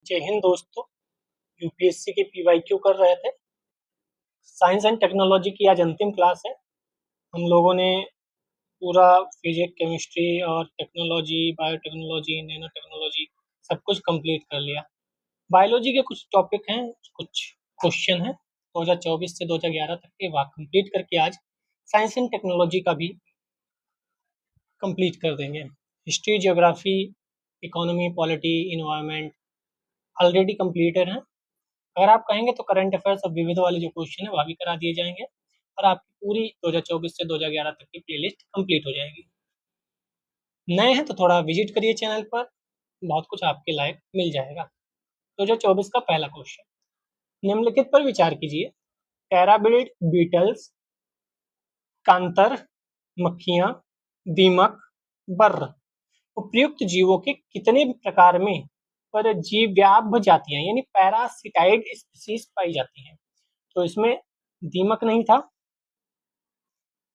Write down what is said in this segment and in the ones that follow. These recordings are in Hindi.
जय हिंद दोस्तों। यूपीएससी की पीवाईक्यू कर रहे थे। साइंस एंड टेक्नोलॉजी की आज अंतिम क्लास है। हम लोगों ने पूरा फिजिक्स, केमिस्ट्री और टेक्नोलॉजी, बायोटेक्नोलॉजी, नैनो टेक्नोलॉजी सब कुछ कंप्लीट कर लिया। बायोलॉजी के कुछ टॉपिक हैं, कुछ क्वेश्चन हैं 2024 से 2011 तक के, वह कंप्लीट करके आज साइंस एंड टेक्नोलॉजी का भी कंप्लीट कर देंगे। History, geography, economy, polity, environment already completed है। अगर आप कहेंगे तो करंट अफेयर्स और विविध वाले जो क्वेश्चन है वह भी करा दिए जाएंगे और आपकी पूरी 2024 से 2011 तक की प्लेलिस्ट कंप्लीट हो जाएगी। नए हैं तो थोड़ा विजिट करिए चैनल पर, बहुत कुछ आपके लायक मिल जाएगा। 2024 का पहला क्वेश्चन, निम्नलिखित पर विचार कीजिए। टेराबिल्ड बीटल्स, कांतर, मक्खियां, दीमक, बर्र उपयुक्त जीवों के कितने प्रकार में परजीव्याभ जातियां यानी पैरासिटाइड स्पीसीज पाई जाती हैं? तो इसमें दीमक नहीं था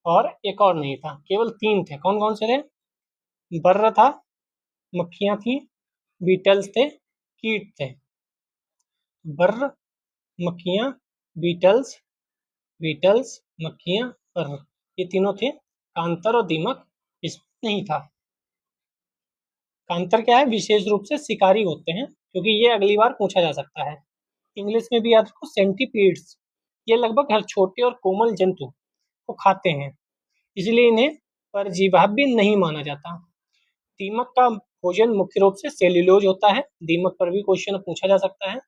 और एक और नहीं था, केवल 3 थे। कौन कौन से थे? बर्र था, मक्खियां थी, बीटल्स थे, कीट थे। बर्र, मक्खियां, बीटल्स, बीटल्स, मक्खियां, बर्र, ये तीनों थे। कांतर और दीमक इसमें नहीं था। कांतर क्या है? विशेष रूप से शिकारी होते हैं, क्योंकि ये अगली बार पूछा जा सकता है। इंग्लिश में भी याद रखो, सेंटीपीड्स। ये लगभग हर छोटे और कोमल जंतु को खाते हैं, इसलिए इन्हें परजीवाभ्य नहीं माना जाता। दीमक का भोजन मुख्य रूप से सेल्यूलोज होता है। दीमक पर भी क्वेश्चन पूछा जा सकता है,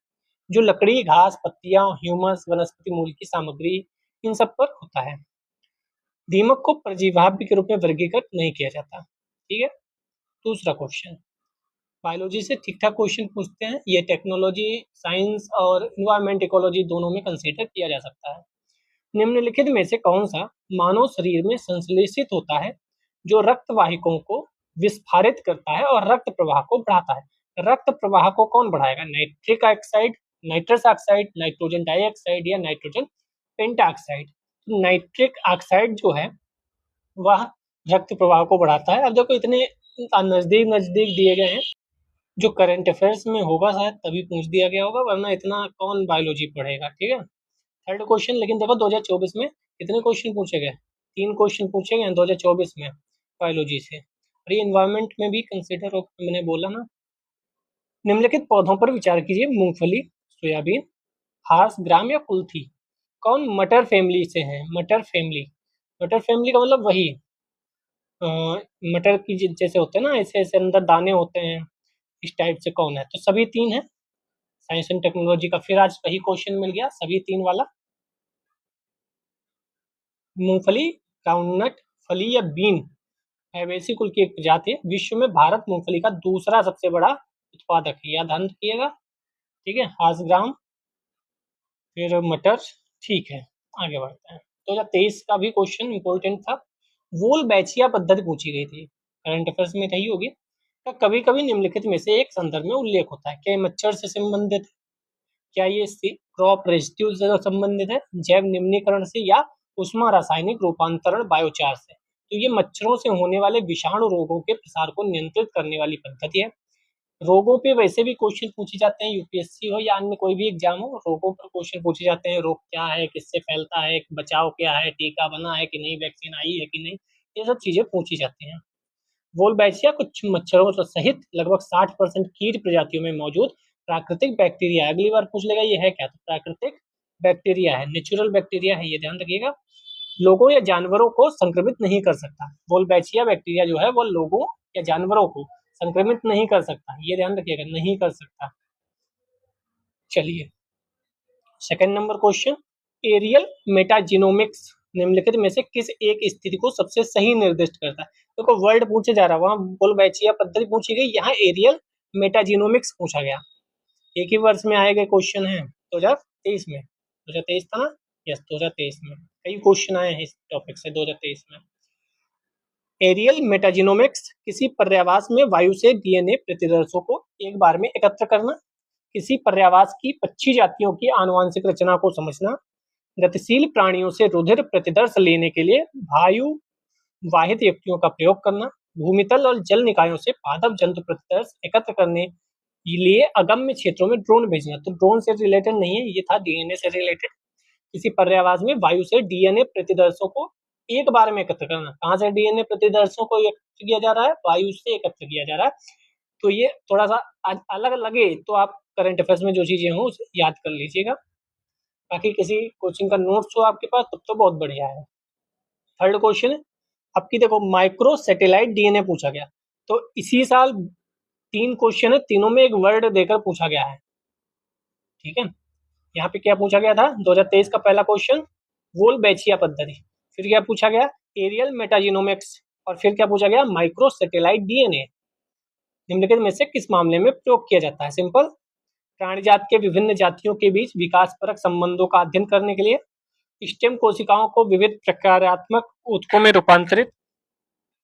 जो लकड़ी, घास, पत्तियां, ह्यूमस, वनस्पति मूल की सामग्री, इन सब पर होता है। दीमक को परजीवाभ्य के रूप में वर्गीकृत नहीं किया जाता। ठीक है। दूसरा क्वेश्चन, बायोलॉजी से ठीक ठाक क्वेश्चन पूछते हैं। ये टेक्नोलॉजी, साइंस और इन्वायरमेंट इकोलॉजी दोनों में कंसीडर किया जा सकता है। निम्नलिखित में से कौन सा मानव शरीर में संश्लेषित होता है, जो रक्त वाहिकाओं को विस्फारित करता है और रक्त प्रवाह को बढ़ाता है? रक्त प्रवाह को कौन बढ़ाएगा? Nitric oxide, nitrous oxide, nitrogen dioxide या नाइट्रोजन पेंटाऑक्साइड? नाइट्रिक ऑक्साइड जो है वह रक्त प्रवाह को बढ़ाता है। अब देखो, इतने नजदीक नजदीक दिए गए हैं, जो करंट अफेयर्स में होगा शायद तभी पूछ दिया गया होगा, वरना इतना कौन बायोलॉजी पढ़ेगा। ठीक है। थर्ड क्वेश्चन, लेकिन देखो 2024 में कितने क्वेश्चन पूछे गए? 3 क्वेश्चन पूछे गए 2024 में बायोलॉजी से, और ये इन्वायरमेंट में भी कंसिडर हो, मैंने बोला ना। निम्नलिखित पौधों पर विचार कीजिए। मूंगफली, सोयाबीन, हार्स ग्राम या कुल्थी? कौन मटर फैमिली से है? मटर फैमिली, मटर फैमिली का मतलब वही मटर की जैसे होते हैं ना, ऐसे ऐसे अंदर दाने होते हैं, इस टाइप से कौन है? तो सभी 3 है। साइंस एंड टेक्नोलॉजी का फिर आज वही क्वेश्चन मिल गया, सभी 3 वाला। मूंगफली, ग्राउंडनट, फली या बीन फैबेसी कुल की एक प्रजाति है। विश्व में भारत मूंगफली का दूसरा सबसे बड़ा उत्पादक है, याद ध्यान रखिएगा। ठीक है। हासग्राम, फिर मटर। ठीक है, आगे बढ़ते हैं। 2023 का भी क्वेश्चन इंपॉर्टेंट था। वोल बैचिया पद्धति पूछी गई थी, करंट अफेयर्स में रही होगी। तो कभी कभी निम्नलिखित में से एक संदर्भ में उल्लेख होता है। क्या ये मच्छर से संबंधित है? क्या ये क्रॉप रेजिड्यू से संबंधित है, जैव निम्नीकरण से, या उष्मा रासायनिक रूपांतरण बायोचार से? तो ये मच्छरों से होने वाले विषाणु रोगों के प्रसार को नियंत्रित करने वाली पद्धति है। रोगों पे वैसे भी क्वेश्चन पूछे जाते हैं, यूपीएससी हो या अन्य कोई भी एग्जाम हो, रोगों पर क्वेश्चन पूछे जाते हैं। रोग क्या है, किससे फैलता है, बचाव क्या है, टीका बना है कि नहीं, वैक्सीन आई है कि नहीं, ये सब चीजें पूछी जाती हैं। वोल्बैचिया कुछ मच्छरों सहित लगभग 60% कीट प्रजातियों में मौजूद प्राकृतिक बैक्टीरिया है। अगली बार पूछ लेगा ये है क्या, तो प्राकृतिक बैक्टीरिया है, नेचुरल बैक्टीरिया है, ये ध्यान रखिएगा। लोगों या जानवरों को संक्रमित नहीं कर सकता। वोल्बैचिया बैक्टीरिया जो है वो लोगों या जानवरों को संक्रमित नहीं कर सकता, ये ध्यान रखिएगा, नहीं कर सकता। चलिए, सेकंड नंबर क्वेश्चन, एरियल मेटाजीनोमिक्स निम्नलिखित में से किस एक स्थिति को सबसे सही निर्दिष्ट करता है? देखो, वर्ड पूछे जा रहा है, वहां वोल्बैचिया पद्धति पूछी गई, यहाँ एरियल मेटाजीनोमिक्स पूछा गया। एक ही वर्ष में आए गए क्वेश्चन है 2023 में। 2023 था ना? यस, 2023 में कई क्वेश्चन आए हैं इस टॉपिक से 2023 में। एरियल मेटाजीनोमिक्स किसी पर्यावास में वायु से डीएनए प्रतिदर्शों को एक बार में एकत्र करना, किसी पर्यावास की पक्षी जातियों की आनुवांशिक रचना को समझना, गतिशील प्राणियों से रुधिर प्रतिदर्श लेने के लिए वायु वाहित युक्तियों का प्रयोग करना, भूमितल और जल निकायों से पादप जंतु प्रतिदर्श एकत्र करने लिए अगम्य क्षेत्रों में ड्रोन भेजना। तो ड्रोन से रिलेटेड नहीं है, ये था डीएनए से रिलेटेड। किसी पर्यावास में वायु से डीएनए प्रतिदर्शों को एक बार में एकत्र करना। कहाँ से डीएनए प्रतिदर्शों को एकत्र किया जा रहा है? वायु से एकत्र किया जा रहा है। तो ये थोड़ा सा अलग लगे तो आप करंट अफेयर्स में जो चीजें हों उसे याद कर लीजिएगा। बाकी किसी कोचिंग का नोट्स हो आपके पास तब तो बहुत बढ़िया है। थर्ड क्वेश्चन आपकी देखो, माइक्रो सैटेलाइट डीएनए पूछा गया। तो इसी साल 3 क्वेश्चन है, तीनों में एक वर्ड देकर पूछा गया है। ठीक है, यहाँ पे क्या पूछा गया था? 2023 का पहला क्वेश्चन वोल्बेचिया पद्धति, फिर क्या पूछा गया? एरियल मेटाजिनोमिक्स, और फिर क्या पूछा गया? माइक्रो सैटेलाइट डीएनए निम्नलिखित में से किस मामले में प्रयोग किया जाता है? सिंपल, प्राणीजात के विभिन्न जातियों के बीच विकासपरक संबंधों का अध्ययन करने के लिए, स्टेम कोशिकाओं को विविध प्रकारात्मक ऊतकों में रूपांतरित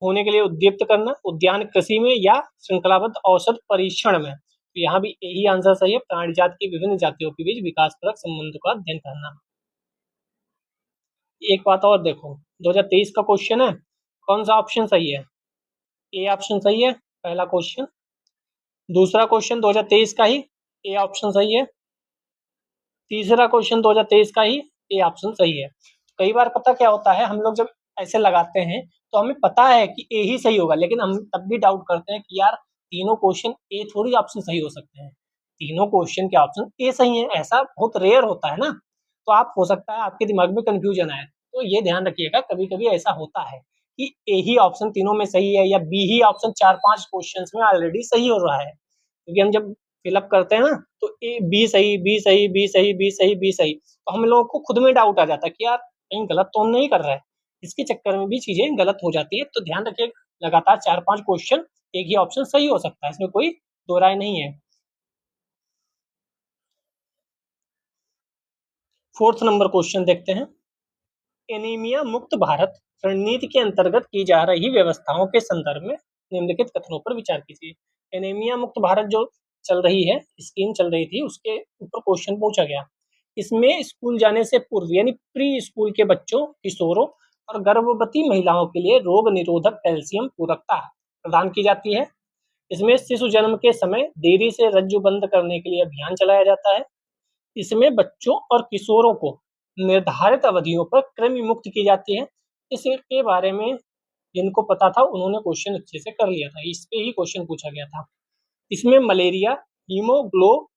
होने के लिए उद्दीप्त करना, उद्यान कृषि में, या श्रृंखलाबद्ध औषध परीक्षण में। तो यहाँ भी यही आंसर सही है, प्राणीजात की विभिन्न जातियों के बीच विकासपरक संबंधों का अध्ययन करना। एक बात और देखो, 2023 का क्वेश्चन है, कौन सा ऑप्शन सही है? ए ऑप्शन सही है, पहला क्वेश्चन। दूसरा क्वेश्चन 2023 का ही, ए ऑप्शन सही है। तीसरा क्वेश्चन 2023 का ही, ए ऑप्शन सही है। कई बार पता क्या होता है, हम लोग जब ऐसे लगाते हैं तो हमें पता है कि ए ही सही होगा, लेकिन हम तब भी डाउट करते हैं कि यार तीनों क्वेश्चन ए थोड़ी ऑप्शन सही हो सकते हैं, तीनों क्वेश्चन के ऑप्शन ए सही है, ऐसा बहुत रेयर होता है ना। तो आप हो सकता है आपके दिमाग में कंफ्यूजन आए, तो ये ध्यान रखिएगा, कभी कभी ऐसा होता है कि ए ही ऑप्शन तीनों में सही है, या बी ही ऑप्शन 4-5 क्वेश्चन में ऑलरेडी सही हो रहा है। क्योंकि हम जब फिलअप करते हैं ना तो ए बी सही, बी सही, बी सही, बी सही, बी सही, तो हम लोगों को खुद में डाउट आ जाता है कि यार कहीं गलत तो हम नहीं कर रहे हैं। इसके चक्कर में भी चीजें गलत हो जाती है। तो ध्यान रखिए, लगातार 4-5 क्वेश्चन एक ही ऑप्शन सही हो सकता है, इसमें कोई दो राय नहीं है। फोर्थ नंबर क्वेश्चन देखते हैं, एनीमिया मुक्त भारत रणनीति के अंतर्गत की जा रही व्यवस्थाओं के संदर्भ में निम्नलिखित कथनों पर विचार कीजिए। एनीमिया मुक्त भारत जो चल रही है, स्कीम चल रही थी, उसके ऊपर क्वेश्चन पूछा गया। इसमें स्कूल जाने से पूर्व यानी प्री स्कूल के बच्चों, किशोरों और गर्भवती महिलाओं के लिए रोग निरोधक कैल्शियम पूरकता प्रदान की जाती है। इसमें शिशु जन्म के समय देरी से रज्जु बंद करने के लिए अभियान चलाया जाता है। इसमें बच्चों और किशोरों को निर्धारित अवधियों पर कृमि मुक्त की जाती है। इसके बारे में जिनको पता था उन्होंने क्वेश्चन अच्छे से कर लिया था, इस पे ही क्वेश्चन पूछा गया था। इसमें मलेरिया, हीमोग्लोबिनोपैथी,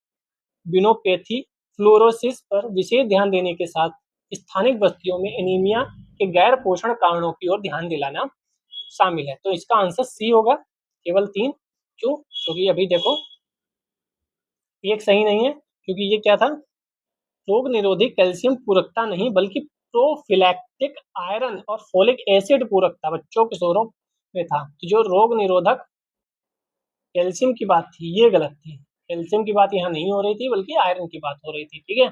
फ्लोरोसिस पर विशेष ध्यान देने के साथ स्थानिक बस्तियों में एनीमिया के गैर पोषण कारणों की ओर ध्यान दिलाना शामिल है। तो इसका आंसर सी होगा, केवल 3। क्यों? क्योंकि अभी देखो एक सही नहीं है, क्योंकि ये क्या था? रोग निरोधी कैल्शियम पूरकता नहीं, बल्कि प्रोफिलैक्टिक आयरन और फोलिक एसिड पूरकता बच्चों किशोरों में था। तो जो रोग निरोधक कैल्शियम की बात थी ये गलत थी, कैल्शियम की बात यहाँ नहीं हो रही थी बल्कि आयरन की बात हो रही थी। ठीक है,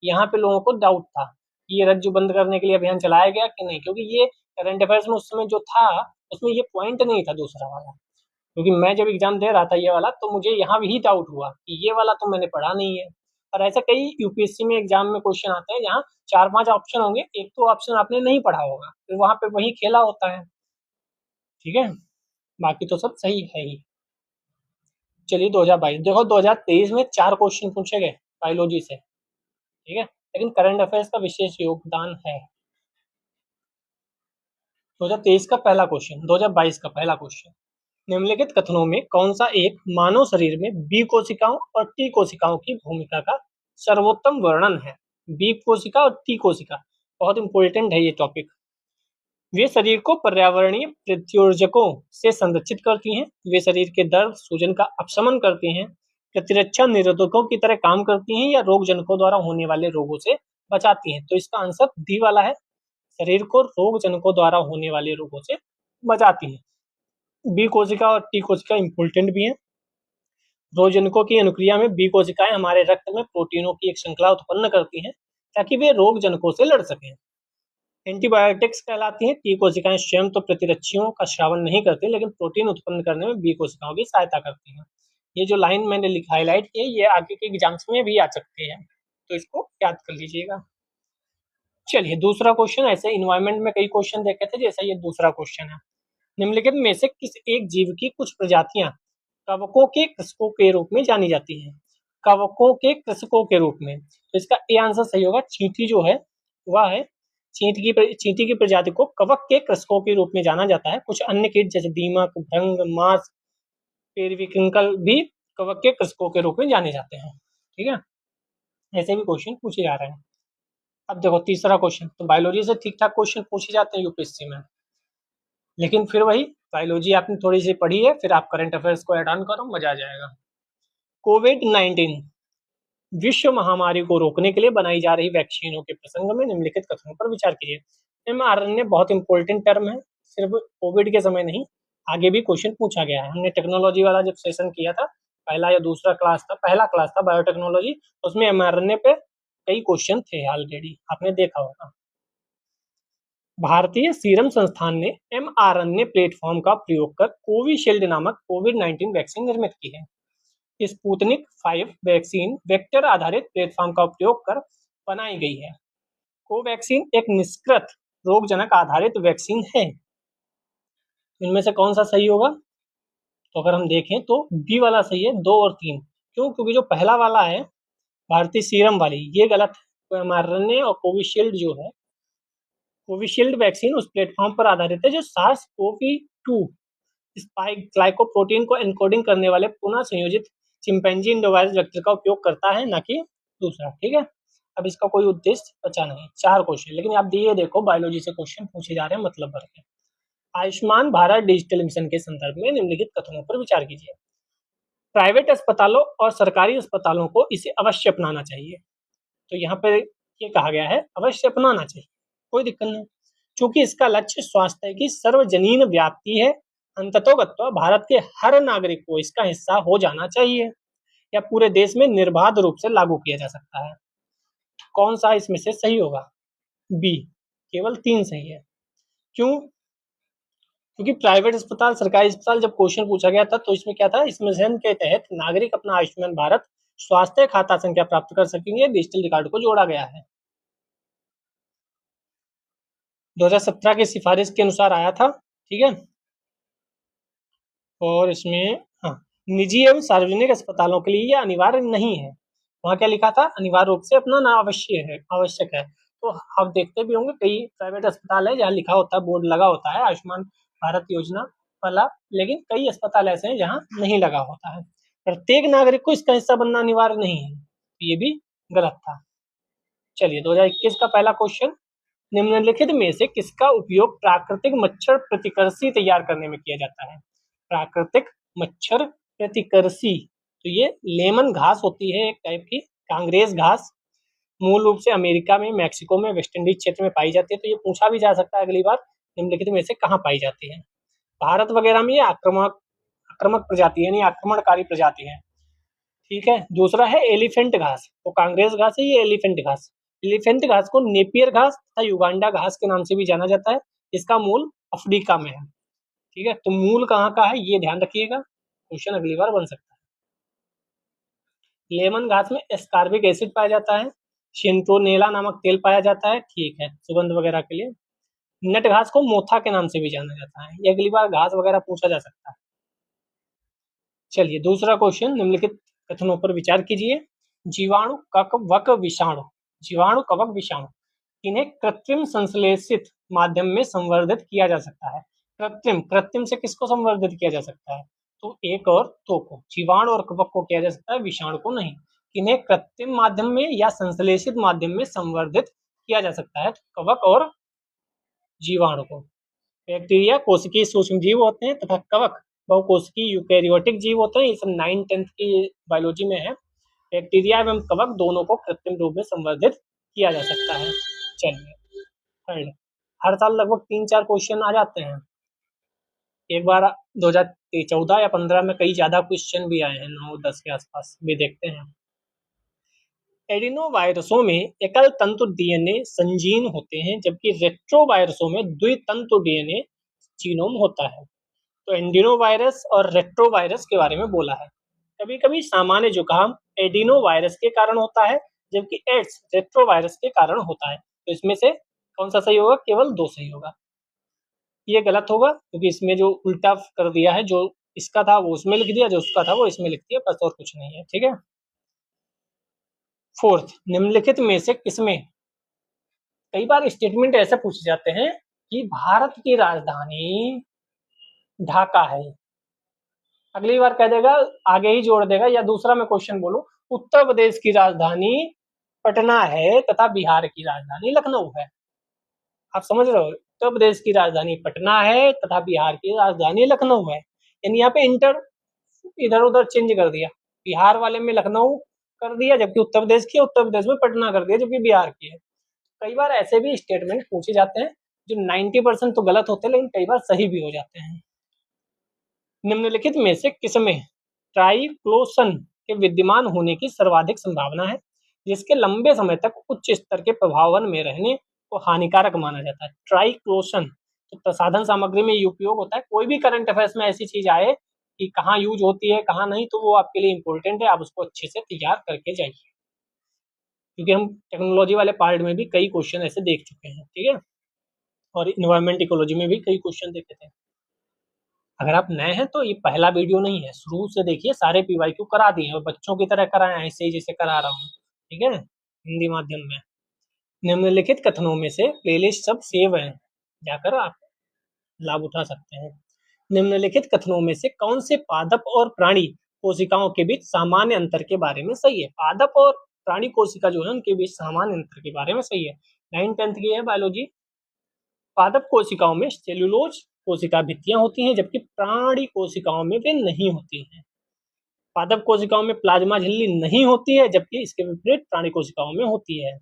यहाँ पे लोगों को डाउट था कि ये रज्जु बंद करने के लिए अभियान चलाया गया कि नहीं, क्योंकि ये करंट अफेयर्स में उस समय जो था उसमें ये पॉइंट नहीं था दूसरा वाला। क्योंकि मैं जब एग्जाम दे रहा था ये वाला, तो मुझे यहाँ भी डाउट हुआ कि ये वाला तो मैंने पढ़ा नहीं है। और ऐसा कई यूपीएससी में एग्जाम में क्वेश्चन आते हैं जहाँ 4-5 ऑप्शन होंगे, एक तो ऑप्शन आपने नहीं पढ़ा होगा, फिर वहां पे वही खेला होता है। ठीक है, बाकी तो सब सही है ही। चलिए 2022 देखो, 2023 में 4 क्वेश्चन पूछे गए बायोलॉजी से। ठीक है, लेकिन करंट अफेयर्स का विशेष योगदान है। 2023 का पहला क्वेश्चन, 2022 का पहला क्वेश्चन, निम्नलिखित कथनों में कौन सा एक मानव शरीर में बी कोशिकाओं और टी कोशिकाओं की भूमिका का सर्वोत्तम वर्णन है? बी कोशिका और टी कोशिका बहुत इंपॉर्टेंट है ये टॉपिक। वे शरीर को पर्यावरणीय प्रत्योर्जकों से संरक्षित करती हैं। वे शरीर के दर्द, सूजन का अपशमन करती हैं, प्रतिरक्षा निरोधकों की तरह काम करती हैं, या रोग जनकों द्वारा होने वाले रोगों से बचाती हैं। तो इसका आंसर डी वाला है, शरीर को रोग जनकों द्वारा होने वाले रोगों से बचाती हैं। बी कोशिका और टी कोशिका इंपॉर्टेंट भी हैं। रोगजनकों की अनुक्रिया में बी कोशिकाएं हमारे रक्त में प्रोटीनों की एक श्रृंखला उत्पन्न करती हैं ताकि वे रोग जनकों से लड़ सकें। एंटीबायोटिक्स कहलाती हैं। टी कोशिकाएं स्वयं तो प्रतिरक्षियों का श्रावण नहीं करती, लेकिन प्रोटीन उत्पन्न करने में बी कोशिकाओं की सहायता करती हैं। ये जो लाइन मैंने हाईलाइट की है ये आगे के एग्जाम्स में भी आ सकती है, तो इसको याद कर लीजिएगा। चलिए दूसरा क्वेश्चन, ऐसे इन्वायरमेंट में कई क्वेश्चन देखे थे, जैसे ये दूसरा क्वेश्चन है, निम्नलिखित में से किस एक जीव की कुछ प्रजातियां कवकों के कृषकों के रूप में जानी जाती है। कवकों के कृषकों के रूप में, तो इसका ए आंसर सही होगा। चींटी जो है वह है, चींटी की प्रजाति को कवक के कृषकों के रूप में जाना जाता है। कुछ अन्य कीट जैसे दीमक, भृंग, मास, पेरिविंकल भी कवक के कृषकों के रूप में जाने जाते हैं। ठीक है, ऐसे भी क्वेश्चन पूछे जा रहे हैं। अब देखो तीसरा क्वेश्चन, तो बायोलॉजी से ठीक ठाक क्वेश्चन पूछे जाते हैं यूपीएससी में, लेकिन फिर वही बायोलॉजी आपने थोड़ी सी पढ़ी है, फिर आप करंट अफेयर्स को ऐड ऑन करो, मजा आ जाएगा। कोविड-19 विश्व महामारी को रोकने के लिए बनाई जा रही वैक्सीनों के प्रसंग में निम्नलिखित कथनों पर विचार कीजिए। mRNA बहुत इंपॉर्टेंट टर्म है, सिर्फ कोविड के समय नहीं, आगे भी क्वेश्चन पूछा गया है। हमने टेक्नोलॉजी वाला जब सेशन किया था, पहला या दूसरा क्लास था, पहला क्लास था बायोटेक्नोलॉजी, उसमें mRNA पे कई क्वेश्चन थे ऑलरेडी, आपने देखा होगा। भारतीय सीरम संस्थान ने mRNA प्लेटफॉर्म का प्रयोग कर कोविशील्ड नामक कोविड-19 वैक्सीन निर्मित की है। स्पुतनिक 5 वैक्सीन वेक्टर आधारित प्लेटफॉर्म का उपयोग कर बनाई गई है। कोवैक्सीन एक निष्कृत रोगजनक आधारित वैक्सीन है। इनमें से कौन सा सही होगा? तो अगर हम देखें तो बी वाला सही है, 2 और 3। क्यों? क्योंकि जो पहला वाला है भारतीय सीरम वाली, ये गलत है। mRNA और कोविशील्ड जो है, कोविशील्ड वैक्सीन उस प्लेटफॉर्म पर आधारित है जो SARS-CoV-2 स्पाइक ग्लाइकोप्रोटीन को एन्कोडिंग करने वाले पुनः संयोजित चिंपैंजी इंडोवायरस वेक्टर का उपयोग करता है, ना कि दूसरा। ठीक है, अब इसका कोई उद्देश्य बचा नहीं। 4 क्वेश्चन, लेकिन आप ये देखो बायोलॉजी से क्वेश्चन पूछे जा रहे हैं मतलब भर के। आयुष्मान भारत डिजिटल मिशन के संदर्भ में निम्नलिखित कथनों पर विचार कीजिए। प्राइवेट अस्पतालों और सरकारी अस्पतालों को इसे अवश्य अपनाना चाहिए। तो यहाँ पे ये कहा गया है अवश्य अपनाना चाहिए, कोई दिक्कत नहीं, क्योंकि इसका लक्ष्य स्वास्थ्य की सार्वजनीन व्याप्ति है। अंततोगत्वा भारत के हर नागरिक को इसका हिस्सा हो जाना चाहिए या पूरे देश में निर्बाध रूप से लागू किया जा सकता है। कौन सा इसमें से सही होगा? बी, केवल 3 सही है। क्यों? क्योंकि प्राइवेट अस्पताल, सरकारी अस्पताल, जब क्वेश्चन पूछा गया था तो इसमें क्या था, इस मिशन के तहत नागरिक अपना आयुष्मान भारत स्वास्थ्य खाता संख्या प्राप्त कर सकेंगे, डिजिटल रिकॉर्ड को जोड़ा गया है। 2017 की सिफारिश के अनुसार आया था। ठीक है, और इसमें हाँ, निजी एवं सार्वजनिक अस्पतालों के लिए यह अनिवार्य नहीं है। वहाँ क्या लिखा था? अनिवार्य रूप से अपनाना आवश्यक है। तो आप देखते भी होंगे कई प्राइवेट अस्पताल है जहाँ लिखा होता है, बोर्ड लगा होता है आयुष्मान भारत योजना वाला, लेकिन कई अस्पताल ऐसे हैं जहाँ नहीं लगा होता है। प्रत्येक नागरिक को इसका हिस्सा बनना अनिवार्य नहीं है, ये भी गलत था। चलिए 2021 का पहला क्वेश्चन, निम्नलिखित में से किसका उपयोग प्राकृतिक मच्छर प्रतिकर्षी तैयार करने में किया जाता है? प्राकृतिक मच्छर प्रतिकर्षी, तो ये लेमन घास होती है, एक टाइप की कांग्रेस घास, मूल रूप से अमेरिका में, मैक्सिको में, वेस्ट इंडीज क्षेत्र में पाई जाती है। तो ये पूछा भी जा सकता है अगली बार, निम्नलिखित में से कहाँ पाई जाती है? भारत वगैरह में ये आक्रामक प्रजाति है, यानी आक्रमणकारी प्रजाति है। ठीक है, दूसरा है एलिफेंट घास, तो कांग्रेस घास है ये, एलिफेंट घास। एलिफेंट घास को नेपियर घास तथा युगांडा घास के नाम से भी जाना जाता है। इसका मूल अफ्रीका में है। ठीक है, तो मूल कहाँ का है ये ध्यान रखिएगा, क्वेश्चन अगली बार बन सकता है। लेमन घास में एस्कार्बिक एसिड पाया जाता है, सिंट्रोनेला नामक तेल पाया जाता है, ठीक है, सुगंध वगैरह के लिए। नट घास को मोथा के नाम से भी जाना जाता है। ये अगली बार घास वगैरह पूछा जा सकता है। चलिए दूसरा क्वेश्चन, निम्नलिखित कथनों पर विचार कीजिए। जीवाणु, कवक, विषाणु, जीवाणु, कवक, विषाणु, इन्हें कृत्रिम संश्लेषित माध्यम में संवर्धित किया जा सकता है। कृत्रिम से किसको संवर्धित किया जा सकता है? तो एक और दो को, जीवाणु और कवक को किया जा सकता है, विषाणु को नहीं। इन्हें कृत्रिम माध्यम में या संश्लेषित माध्यम में संवर्धित किया जा सकता है, कवक और जीवाणु को। बैक्टीरिया कोशिकीय सूक्ष्म जीव होते हैं तथा कवक बहुकोशिकीय यूकेरियोटिक जीव होते हैं। ये सब 9th-10th की बायोलॉजी में है। बैक्टीरिया एवं कवक दोनों को कृत्रिम रूप में संवर्धित किया जा सकता है। चलिए थर्ड, हर साल लगभग 3-4 क्वेश्चन आ जाते हैं। एक बार 2014 या 15 में कई ज्यादा क्वेश्चन भी आए हैं, 9-10 के आसपास भी देखते हैं। एडिनोवायरसों में एकल तंतु डीएनए संजीन होते हैं, जबकि रेट्रोवायरसों में द्वितंतु डीएनए जीनोम होता है। तो एडिनोवायरस और रेट्रोवायरस के बारे में बोला है। कभी कभी सामान्य जुकाम एडिनोवायरस के कारण होता है, जबकि एड्स रेट्रोवायरस के कारण होता है। तो इसमें से कौन सा सही होगा? केवल 2 सही होगा। ये गलत होगा क्योंकि इसमें जो उल्टा कर दिया है, जो इसका था वो उसमें लिख दिया, जो उसका था वो इसमें लिख दिया, बस और कुछ नहीं है। ठीक है। फोर्थ, निम्नलिखित में से किसमें, कई बार स्टेटमेंट ऐसे पूछे जाते हैं कि भारत की राजधानी ढाका है, अगली बार कह देगा आगे ही जोड़ देगा, या दूसरा मैं क्वेश्चन बोलूं, उत्तर प्रदेश की राजधानी पटना है तथा बिहार की राजधानी लखनऊ है। आप समझ रहे हो, उत्तर प्रदेश की राजधानी पटना है तथा बिहार की राजधानी लखनऊ है। यानी यहाँ पे इंटर इधर उधर चेंज कर दिया, बिहार वाले में लखनऊ कर दिया जबकि उत्तर प्रदेश की, उत्तर प्रदेश में पटना कर दिया जबकि बिहार की है। कई बार ऐसे भी स्टेटमेंट पूछे जाते हैं जो 90% तो गलत होते हैं लेकिन कई बार सही भी हो जाते हैं। निम्नलिखित में से किसमें ट्राइक्लोसन के विद्यमान होने की सर्वाधिक संभावना है, जिसके लंबे समय तक उच्च स्तर के प्रभावन में रहने को हानिकारक माना जाता है। ट्राइक्लोसन तो प्रसाधन सामग्री में उपयोग होता है। कोई भी करंट अफेयर्स में ऐसी चीज आए कि कहाँ यूज होती है कहाँ नहीं, तो वो आपके लिए इंपॉर्टेंट है, आप उसको अच्छे से तैयार करके जाइए, क्योंकि हम टेक्नोलॉजी वाले पार्ट में भी कई क्वेश्चन ऐसे देख चुके हैं। ठीक है, और इन्वायरमेंट इकोलॉजी में भी कई क्वेश्चन देखे थे। अगर आप नए हैं तो ये पहला वीडियो नहीं है, शुरू से देखिए, सारे पीवाईक्यू करा दिए और बच्चों की तरह कराए, ऐसे ही जैसे करा रहा हूँ। ठीक है, हिंदी माध्यम में। निम्नलिखित कथनों में से प्लेलिस्ट सब सेव है, जाकर आप लाभ उठा सकते हैं। निम्नलिखित कथनों में से कौन से पादप और प्राणी कोशिकाओं के बीच सामान्य अंतर के बारे में सही है। पादप और प्राणी कोशिका जो है उनके बीच सामान्य अंतर के बारे में सही है। 9th-10th की है बायोलॉजी। पादप कोशिकाओं में सेल्यूलोज कोशिका भित्तियां होती हैं जबकि प्राणी कोशिकाओं में वे नहीं होती हैं। पादप कोशिकाओं में प्लाज्मा झिल्ली नहीं होती है जबकि इसके विपरीत प्राणी कोशिकाओं में होती है।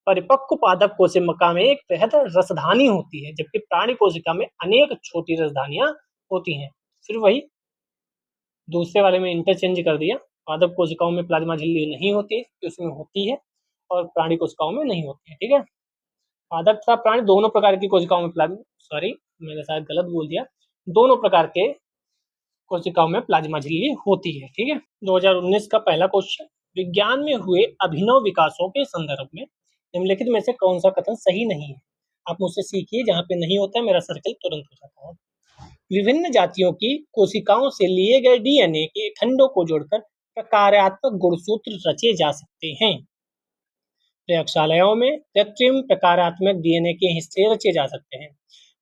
परिपक्व पादप कोशिका में एक वृहद रसधानी होती है जबकि प्राणी कोशिका में अनेक छोटी रसधानियां होती हैं। फिर वही दूसरे वाले में इंटरचेंज कर दिया, पादप कोशिकाओं में प्लाज्मा झिल्ली नहीं होती है, उसमें होती है, और प्राणी कोशिकाओं में नहीं होती है। ठीक है, पादप तथा प्राणी दोनों प्रकार की कोशिकाओं में सॉरी मैंने शायद गलत बोल दिया, दोनों प्रकार के कोशिकाओं में प्लाज्मा झिल्ली होती है। ठीक है, 2019 का पहला क्वेश्चन, विज्ञान में हुए अभिनव विकासों के संदर्भ में निम्नलिखित में से कौन सा कथन सही नहीं है। आप मुझसे सीखिए, जहां पे नहीं होता है मेरा सर्कल तुरंत हो जाता है। विभिन्न जातियों की कोशिकाओं से लिए गए डीएनए के खंडों को जोड़कर प्रकार्यात्मक गुणसूत्र रचे जा सकते हैं। प्रयोगशालाओं में कृत्रिम प्रकारात्मक डीएनए के हिस्से रचे जा सकते हैं।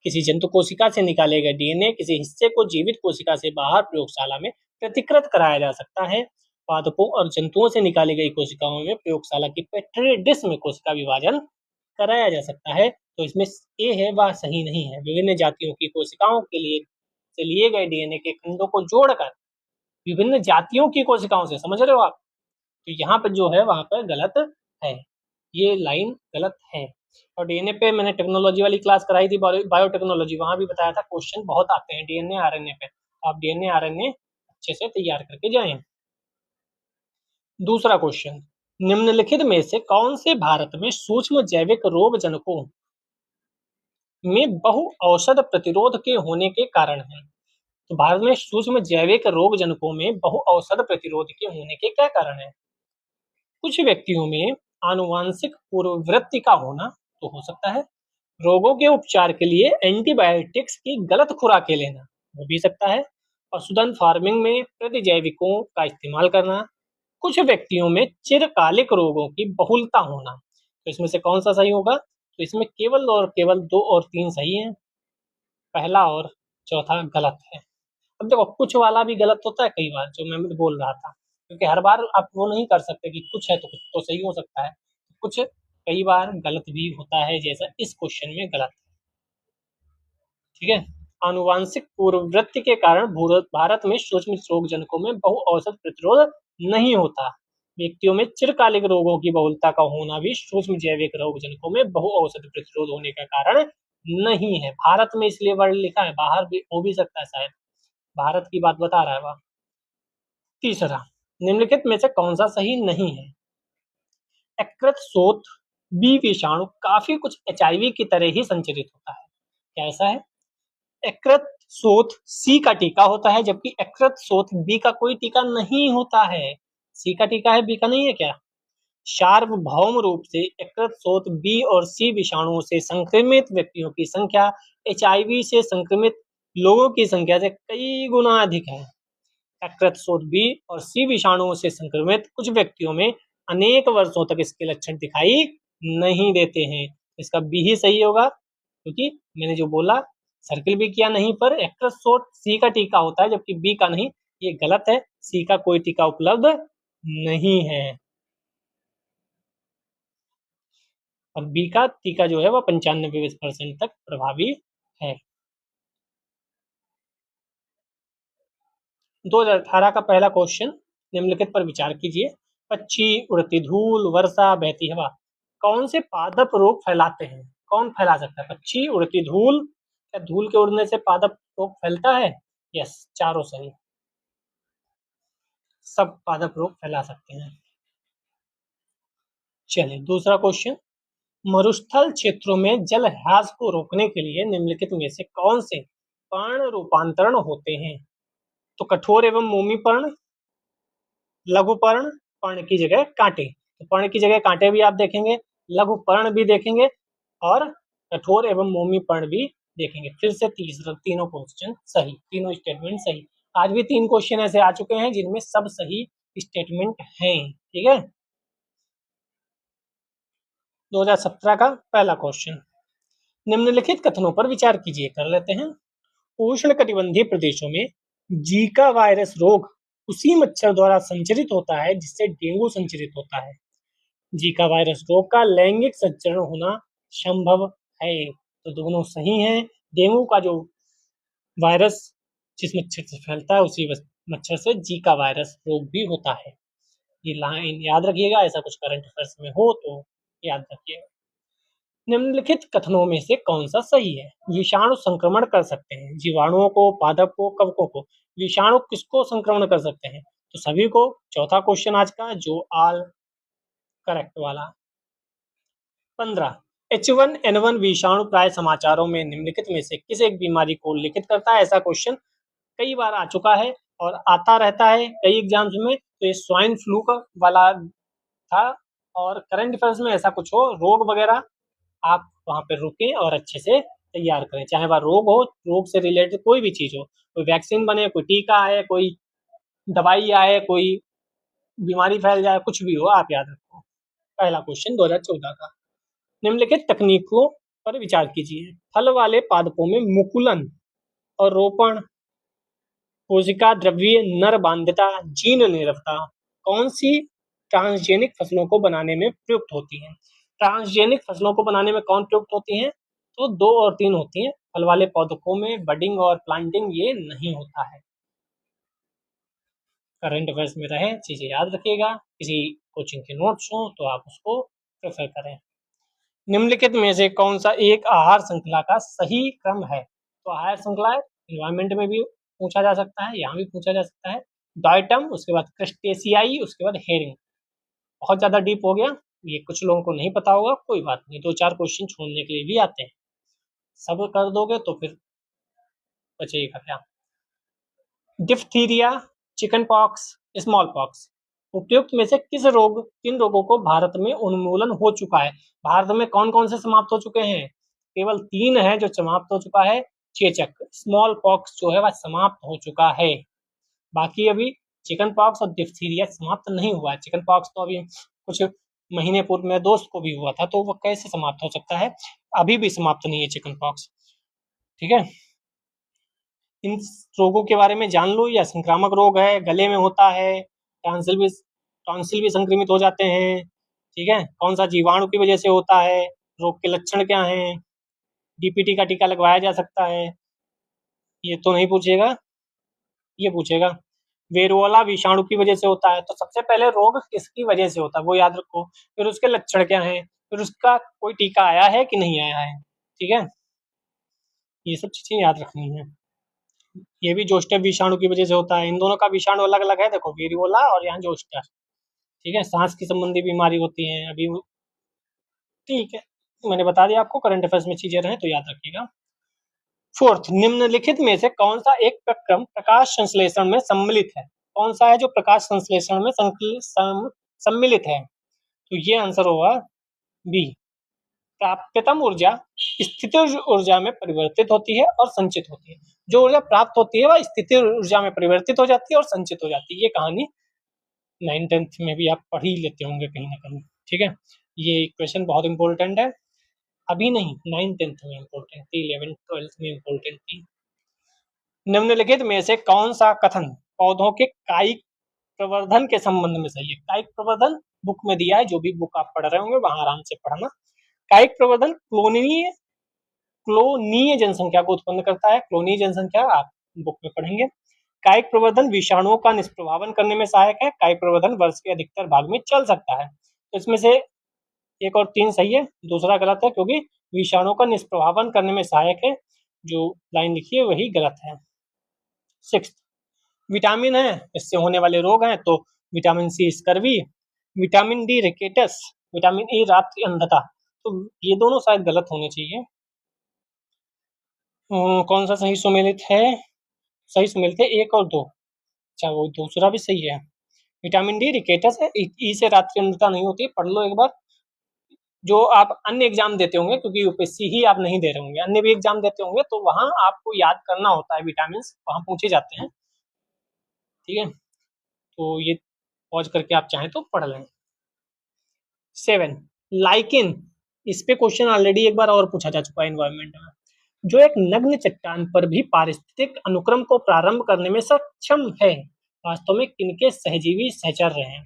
किसी जंतु कोशिका से निकाले गए डीएनए किसी हिस्से को जीवित कोशिका से बाहर प्रयोगशाला में प्रतिकृत कराया जा सकता है। पादपों और जंतुओं से निकाली गई कोशिकाओं में प्रयोगशाला की पेट्री डिश में कोशिका विभाजन कराया जा सकता है। तो इसमें ए है वह सही नहीं है। विभिन्न जातियों की कोशिकाओं के लिए से लिए गए डीएनए के खंडों को जोड़कर विभिन्न जातियों की कोशिकाओं से, समझ रहे हो आप, तो यहाँ पर जो है वहां पर गलत है, ये लाइन गलत है। और डीएनए पे मैंने टेक्नोलॉजी वाली क्लास कराई थी, बायोटेक्नोलॉजी, वहां भी बताया था क्वेश्चन बहुत आते हैं डीएनए आरएनए पे, आप डीएनए आरएनए अच्छे से तैयार करके जाएं। दूसरा क्वेश्चन, निम्नलिखित में से कौन से भारत में सूक्ष्म जैविक रोग जनकों में बहु औषध प्रतिरोध के होने के कारण है। तो भारत में सूक्ष्म जैविक रोग जनकों में बहु औषध प्रतिरोध के होने के क्या कारण है। कुछ व्यक्तियों में आनुवांशिक पूर्ववृत्ति का होना तो हो सकता है। रोगों के उपचार के लिए एंटीबायोटिक्स की गलत खुराकें लेना हो भी सकता है। पशुधन फार्मिंग में प्रतिजैविकों का इस्तेमाल करना। कुछ व्यक्तियों में चिरकालिक रोगों की बहुलता होना। तो इसमें से कौन सा सही होगा। तो इसमें केवल और केवल 2 और 3 सही हैं, पहला और चौथा गलत है। अब देखो कुछ वाला भी गलत होता है कई बार, जो मैं बोल रहा था, क्योंकि हर बार आप वो नहीं कर सकते कि कुछ है तो कुछ तो सही हो सकता है, कुछ कई बार गलत भी होता है, जैसा इस क्वेश्चन में गलत है। ठीक है, आनुवांशिक पूर्ववृत्ति के कारण भारत में सूक्ष्म रोग जनकों में बहु औषध प्रतिरोध नहीं होता। व्यक्तियों में चिरकालिक रोगों की बहुलता का होना भी सूक्ष्म जैविक रोग जनकों में बहु औषध प्रतिरोध होने का कारण नहीं है। भारत में इसलिए वर्ड लिखा है, बाहर भी हो भी सकता है, शायद भारत की बात बता रहा है वह। तीसरा, निम्नलिखित में से कौन सा सही नहीं है। यकृत शोथ बी विषाणु काफी कुछ एचआईवी की तरह ही संचरित होता है। क्या ऐसा है। यकृत शोथ सी का टीका होता है जबकि यकृत शोथ बी का कोई टीका नहीं होता है। सी का टीका है, बी का नहीं है क्या। सार्वभौम रूप से यकृत शोथ बी और सी विषाणुओं से संक्रमित व्यक्तियों की संख्या एचआईवी से संक्रमित लोगों की संख्या से कई गुना अधिक है। यकृत शोथ बी और सी विषाणुओं से संक्रमित कुछ व्यक्तियों में अनेक वर्षों तक इसके लक्षण दिखाई नहीं देते हैं। इसका बी ही सही होगा, क्योंकि मैंने जो बोला सर्किल भी किया नहीं पर यकृत शोथ सी का टीका होता है जबकि बी का नहीं, ये गलत है। सी का कोई टीका उपलब्ध नहीं है और बी का टीका जो है वह 95% तक प्रभावी है। 2018 का पहला क्वेश्चन, निम्नलिखित पर विचार कीजिए। पक्षी, उड़ती धूल, वर्षा, बहती हवा कौन से पादप रोग फैलाते हैं? कौन फैला सकता है? पक्षी, उड़ती धूल, क्या धूल के उड़ने से पादप रोग फैलता है? यस, चारों सही, सब पादप रोग फैला सकते हैं। चलिए दूसरा क्वेश्चन, मरुस्थल क्षेत्रों में जल ह्रास को रोकने के लिए निम्नलिखित में से कौन से पर्ण रूपांतरण होते हैं? तो कठोर एवं मोमी पर्ण, लघु पर्ण, पर्ण की जगह कांटे, तो पर्ण की जगह कांटे भी आप देखेंगे, लघु पर्ण भी देखेंगे और कठोर एवं मोमी पर्ण भी देखेंगे। फिर से तीसरा, तीनों क्वेश्चन सही, तीनों स्टेटमेंट सही। आज भी 3 क्वेश्चन ऐसे आ चुके हैं जिनमें सब सही स्टेटमेंट हैं। ठीक है, 2017 का पहला क्वेश्चन, निम्नलिखित कथनों पर विचार कीजिए। कर लेते हैं। उष्णकटिबंधीय प्रदेशों में जीका वायरस रोग उसी मच्छर द्वारा संचरित होता है जिससे डेंगू संचरित होता है। जीका वायरस रोग का लैंगिक संचरण होना संभव है, तो दोनों सही हैं। डेंगू का जो वायरस जिस मच्छर से फैलता है उसी मच्छर से जीका वायरस रोग भी होता है। ये लाइन याद रखिएगा, ऐसा कुछ करंट अफेयर्स में हो तो याद रखिएगा। निम्नलिखित कथनों में से कौन सा सही है? विषाणु संक्रमण कर सकते हैं जीवाणुओं को, पादप को, कवकों को। विषाणु किसको संक्रमण कर सकते हैं? तो सभी को। चौथा क्वेश्चन आज का, जो ऑल करेक्ट वाला। 15, H1N1 विषाणु प्राय समाचारों में निम्नलिखित में से किस एक बीमारी को उल्लेखित करता है? ऐसा क्वेश्चन कई बार आ चुका है और आता रहता है कई एग्जाम्स में। तो ये स्वाइन फ्लू का वाला था और करंट अफेयर्स में ऐसा कुछ हो, रोग वगैरह, आप वहां पर रुकें और अच्छे से तैयार करें। चाहे वह रोग हो, रोग से रिलेटेड कोई भी चीज हो, कोई वैक्सीन बने, कोई टीका आए, कोई दवाई आए, कोई बीमारी फैल जाए, कुछ भी हो, आप याद रखो। पहला क्वेश्चन 2014 का, निम्नलिखित तकनीकों पर विचार कीजिए। फल वाले पादपों में मुकुलन और रोपण, कोशिका द्रव्य नर बाध्यता, जीन निरवता कौन सी ट्रांसजेनिक फसलों को बनाने में प्रयुक्त होती हैं? ट्रांसजेनिक फसलों को बनाने में कौन प्रयुक्त होती हैं? तो 2 और 3 होती हैं। फल वाले पौधों में बडिंग और प्लांटिंग ये नहीं होता है। करंट अफेयर्स में रहे, चीजें याद रखिएगा। किसी कोचिंग के नोट्स हो तो आप उसको प्रेफर करें। निम्नलिखित में से कौन सा एक आहार श्रृंखला का सही क्रम है? तो आहार श्रृंखला एनवायरमेंट में भी पूछा जा सकता है, यहाँ भी पूछा जा सकता है। डाइटम, उसके बाद क्रस्टेशियाई, उसके बाद हेरिंग। बहुत ज्यादा डीप हो गया, ये कुछ लोगों को नहीं पता होगा, कोई बात नहीं, 2-4 क्वेश्चन छोड़ने के लिए भी आते हैं। सब कर दोगे तो फिर बचेगा क्या? Diphtheria, chicken pox, small pox, उपयुक्त में से किन रोगों को भारत में उन्मूलन हो चुका है? भारत में कौन कौन से समाप्त हो चुके हैं? केवल 3 है जो समाप्त हो चुका है। चेचक, स्मॉल पॉक्स जो है वह समाप्त हो चुका है। बाकी अभी चिकन पॉक्स और डिप्थीरिया समाप्त नहीं हुआ है। चिकन पॉक्स तो अभी कुछ महीने पूर्व मेरे दोस्त को भी हुआ था, तो वो कैसे समाप्त हो सकता है? अभी भी समाप्त नहीं है चिकन पॉक्स। ठीक है, इन रोगों के बारे में जान लो। या संक्रामक रोग है, गले में होता है, टॉन्सिल भी संक्रमित हो जाते हैं। ठीक है, कौन सा जीवाणु की वजह से होता है, रोग के लक्षण क्या हैं, डीपीटी का टीका लगवाया जा सकता है, ये तो नहीं पूछेगा, ये पूछेगा वेरोला विषाणु की वजह से होता है। तो सबसे पहले रोग किसकी वजह से होता है वो याद रखो, फिर उसके लक्षण क्या है, फिर उसका कोई टीका आया है कि नहीं आया है। ठीक है, ये सब चीजें याद रखनी है। ये भी जोस्टर विषाणु की वजह से होता है। इन दोनों का विषाणु अलग अलग है, देखो वेरियोला और यहाँ जोस्टर। ठीक है, सांस की संबंधी बीमारी होती है अभी। ठीक है, मैंने बता दिया आपको, करंट अफेयर्स में चीजें रहे तो याद रखिएगा। 4th, निम्नलिखित में से कौन सा एक प्रक्रम प्रकाश संश्लेषण में सम्मिलित है? कौन सा है जो प्रकाश संश्लेषण में सम्मिलित है? तो ये आंसर होगा बी, प्राप्यतम ऊर्जा स्थितिज ऊर्जा में परिवर्तित होती है और संचित होती है। जो ऊर्जा प्राप्त होती है वह स्थितिज ऊर्जा में परिवर्तित हो जाती है और संचित हो जाती है। ये कहानी 9th-10th में भी आप पढ़ ही लेते होंगे कहीं ना कहीं, ठीक है। ये क्वेश्चन बहुत इंपॉर्टेंट है, अभी नहीं 9th-10th में इंपॉर्टेंट थी, 11th-12th में इंपॉर्टेंट थी। निम्नलिखित में से कौन सा कथन पौधों के कायिक प्रवर्धन के संबंध में सही है? कायिक प्रवर्धन बुक में दिया है, जो भी बुक आप पढ़ रहे होंगे वहां आराम से पढ़ना। कायिक प्रवर्धन क्लोनीय जनसंख्या को उत्पन्न करता है। क्लोनीय जनसंख्या आप बुक में पढ़ेंगे। कायिक प्रवर्धन विषाणुओं का निष्प्रभावन करने में सहायक है। कायिक प्रवर्धन वर्ष के अधिकतर भाग में चल सकता है। तो इसमें से 1 और 3 सही है, दूसरा गलत है क्योंकि विषाणुओं का निष्प्रभावन करने में सहायक है, जो लाइन लिखी है वही गलत है। 6 विटामिन है, इससे होने वाले रोग हैं, तो vitamin C scurvy, vitamin D rickets, vitamin E रात्रि अंधता, तो ये दोनों शायद गलत होने चाहिए। कौन सा सही सुमेलित है? सही सुमेलित है 1 और 2। अच्छा, वो दूसरा भी सही है। विटामिन डी रिकेटस है, ई से रात्रि अंधता नहीं होती, पढ़ लो एक बार। जो आप अन्य एग्जाम देते होंगे, क्योंकि यूपीएससी ही आप नहीं दे रहे होंगे, अन्य भी एग्जाम देते होंगे, तो वहां आपको याद करना होता है, विटामिन वहां पूछे जाते हैं, ठीक है। तो ये पॉज करके आप चाहें तो पढ़ लें। 7 लाइकेन, इस पे क्वेश्चन ऑलरेडी एक बार और पूछा जा चुका है एनवायरमेंट में। जो एक नग्न चट्टान पर भी पारिस्थितिक अनुक्रम को प्रारंभ करने में सक्षम है, वास्तव में किनके सहजीवी सहचर्य हैं?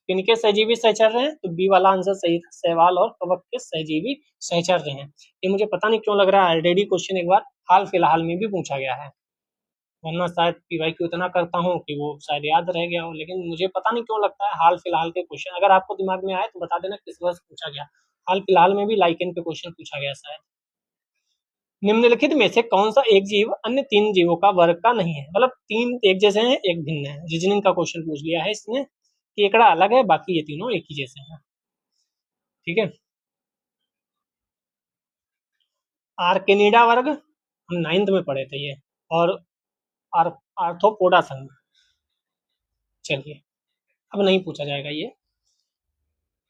किनके सहजीवी सहचर्य हैं? तो बी वाला आंसर सही था, सहवाल और कवक के सहजीवी सहचर्य हैं। ये मुझे पता नहीं क्यों लग रहा है ऑलरेडी क्वेश्चन एक बार हाल फिलहाल में भी पूछा गया है, वरना शायद पीवाईक्यू इतना करता हूँ कि वो शायद याद रह गया हो, लेकिन मुझे पता नहीं क्यों लगता है हाल फिलहाल के क्वेश्चन, अगर आपको दिमाग में आए तो बता देना किस वर्ष पूछा गया। हाल फिलहाल में भी लाइकेन पे क्वेश्चन पूछा गया शायद। निम्नलिखित में से कौन सा एक जीव अन्य 3 जीवों का वर्ग का नहीं है? मतलब 3 एक जैसे हैं, एक भिन्न है। रीजनिंग का क्वेश्चन पूछ लिया है इसने, केकड़ा अलग है, बाकी ये तीनों एक ही जैसे हैं, ठीक है। आर्केनिडा वर्ग हम 9th में पढ़े थे ये, और आर्थ्रोपोडा संघ, चलिए अब नहीं पूछा जाएगा ये,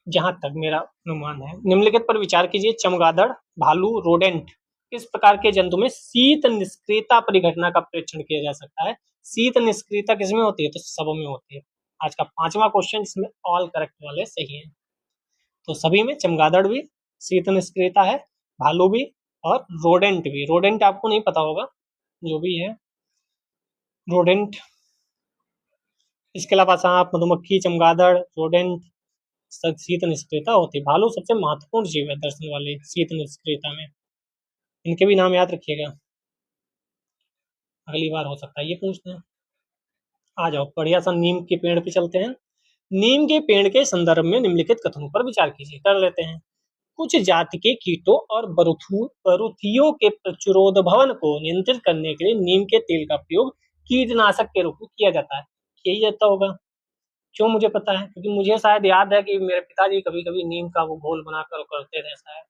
जहां तक मेरा अनुमान है। निम्नलिखित पर विचार कीजिए, चमगादड़, भालू, रोडेंट किस प्रकार के जंतु में शीत निष्क्रियता परिघटना का परीक्षण किया जा सकता है? शीत निष्क्रियता किसमें होती है? तो सब में होती है। आज का 5वां क्वेश्चन, इसमें ऑल करेक्ट वाले सही है। तो सभी में चमगादड़ भी शीत निष्क्रियता है, भालू भी और रोडेंट भी। रोडेंट आपको नहीं पता होगा, जो भी है रोडेंट। इसके अलावा सांप, मधुमक्खी, चमगादड़, रोडेंट शीत निष्क्रियता होती है। भालू सबसे महत्वपूर्ण जीव है दर्शन वाले शीत निष्क्रियता में, इनके भी नाम याद रखिएगा, अगली बार हो सकता है ये पूछते हैं। आ जाओ बढ़िया सा नीम के पेड़ पे चलते हैं। नीम के पेड़ के संदर्भ में निम्नलिखित कथनों पर विचार कीजिए, कर लेते हैं। कुछ जाति के कीटों और बरुथियों के प्रतिरोध भवन को नियंत्रित करने के लिए नीम के तेल का प्रयोग कीटनाशक के रूप में किया जाता है। यही जाता होगा, क्यों मुझे पता है, क्योंकि मुझे शायद याद है कि मेरे पिताजी कभी कभी नीम का वो घोल बनाकर करते थे, शायद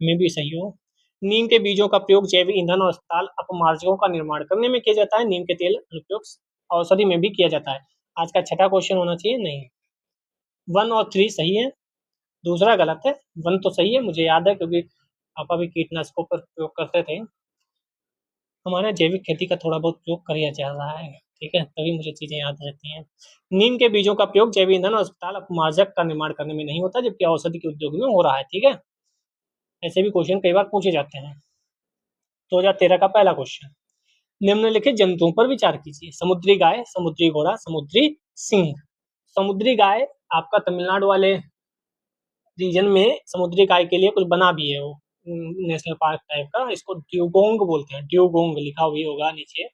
मैं भी सही हूँ। नीम के बीजों का प्रयोग जैव ईंधन और अस्पताल अपमार्जकों का निर्माण करने में किया जाता है। नीम के तेल अनुप्रयोग औषधि में भी किया जाता है। आज का 6ठा क्वेश्चन होना चाहिए, नहीं 1 और 3 सही है, दूसरा गलत है। 1 तो सही है, मुझे याद है क्योंकि पापा भी कीटनाशकों पर प्रयोग करते थे। हमारे जैविक खेती का थोड़ा बहुत प्रयोग किया जा रहा है, ठीक है, तभी मुझे चीजें याद रहती हैं। नीम के बीजों का प्रयोग जैव ईंधन और अस्पताल अपमार्जक का निर्माण करने में नहीं होता, जबकि औषधि के उद्योग में हो रहा है, ठीक है। ऐसे भी क्वेश्चन कई बार पूछे जाते हैं। 2013 का पहला क्वेश्चन, निम्नलिखित जंतुओं पर विचार कीजिए। समुद्री गाय, समुद्री घोड़ा, समुद्री सिंह। समुद्री गाय आपका तमिलनाडु वाले रीजन में समुद्री गाय के लिए कुछ बना भी है, वो नेशनल पार्क टाइप का, इसको ड्यूगोंग बोलते हैं, ड्यूगोंग लिखा हुआ होगा नीचे।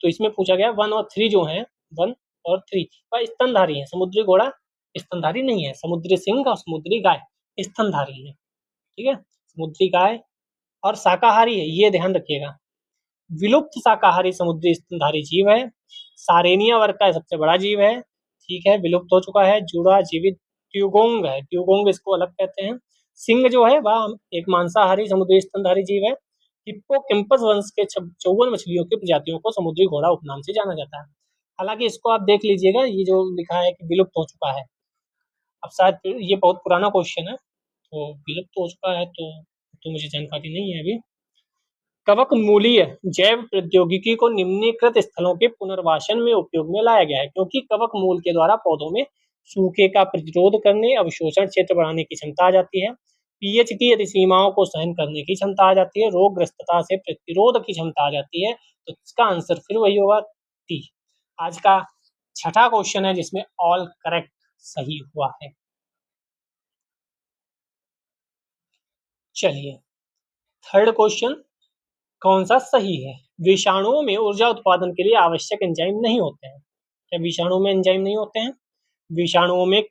तो इसमें पूछा गया 1 और 3 जो हैं, 1 और 3 वह स्तनधारी है। समुद्री घोड़ा स्तनधारी नहीं है, समुद्री सिंह और समुद्री गाय स्तनधारी है, ठीक है। समुद्री गाय और शाकाहारी है, ये ध्यान रखिएगा। विलुप्त शाकाहारी समुद्री स्तनधारी जीव है। सारेनिया वर्ग का सबसे बड़ा जीव है, ठीक है, विलुप्त हो चुका है। जुड़ा जीवित ट्यूगोंग है, ट्यूगोंग इसको अलग कहते हैं। सिंह जो है वह एक मांसाहारी समुद्री स्तनधारी जीव है। हिप्पोकैम्पस वंश के 54 मछलियों की प्रजातियों को समुद्री घोड़ा उपनाम से जाना जाता है। हालांकि इसको आप देख लीजिएगा, ये जो लिखा है कि विलुप्त हो चुका है, अब शायद ये बहुत पुराना क्वेश्चन है, वो विलुप्त हो चुका है, तो मुझे जानकारी नहीं है अभी। कवक मूलीय जैव प्रौद्योगिकी को निम्नलिखित स्थलों के पुनर्वासन में उपयोग में लाया गया है, क्योंकि कवक मूल के द्वारा पौधों में सूखे का प्रतिरोध करने, अवशोषण क्षेत्र बढ़ाने की क्षमता आ जाती है, पीएच की यदि सीमाओं को सहन करने की क्षमता आ जाती है, रोगग्रस्तता से प्रतिरोध की क्षमता आ जाती है, तो इसका आंसर फिर वही होगा टी। आज का छठा क्वेश्चन है जिसमें ऑल करेक्ट सही हुआ है। चलिए थर्ड क्वेश्चन कौन सा सही है? विषाणुओं में ऊर्जा उत्पादन के लिए आवश्यक एंजाइम नहीं होते हैं। क्या विषाणु में एंजाइम नहीं होते हैं? विषाणुओं में